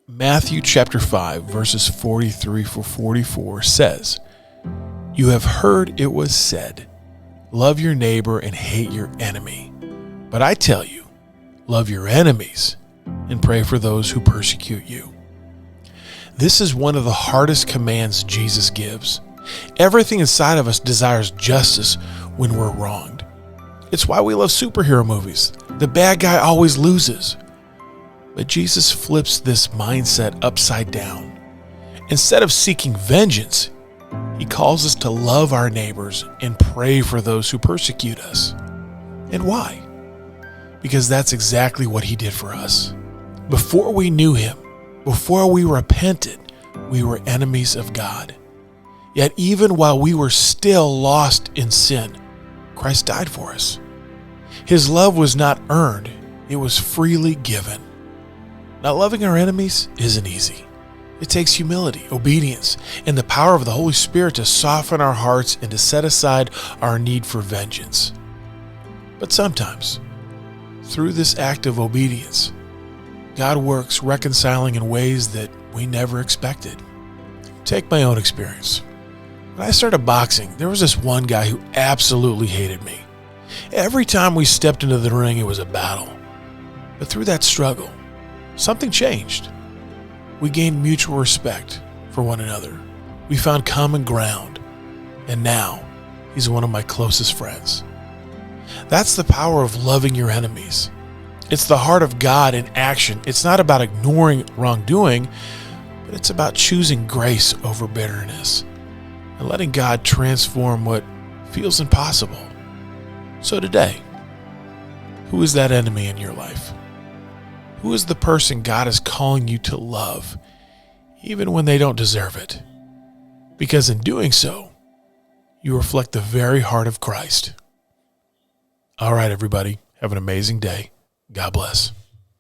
Matthew chapter 5, verses 43 through 44 says, "You have heard it was said, love your neighbor and hate your enemy. But I tell you, love your enemies and pray for those who persecute you." This is one of the hardest commands Jesus gives. Everything inside of us desires justice when we're wronged. It's why we love superhero movies. The bad guy always loses. But Jesus flips this mindset upside down. Instead of seeking vengeance, he calls us to love our neighbors and pray for those who persecute us. And why? Because that's exactly what he did for us. Before we knew him, before we repented, we were enemies of God. Yet even while we were still lost in sin, Christ died for us. His love was not earned, it was freely given. Now, loving our enemies isn't easy. It takes humility, obedience, and the power of the Holy Spirit to soften our hearts and to set aside our need for vengeance. But sometimes, through this act of obedience, God works reconciling in ways that we never expected. Take my own experience. When I started boxing, there was this one guy who absolutely hated me. Every time we stepped into the ring, it was a battle. But through that struggle, something changed. We gained mutual respect for one another. We found common ground. And now, he's one of my closest friends. That's the power of loving your enemies. It's the heart of God in action. It's not about ignoring wrongdoing, but it's about choosing grace over bitterness and letting God transform what feels impossible. So today, who is that enemy in your life? Who is the person God is calling you to love, even when they don't deserve it? Because in doing so, you reflect the very heart of Christ. All right, everybody, have an amazing day. God bless.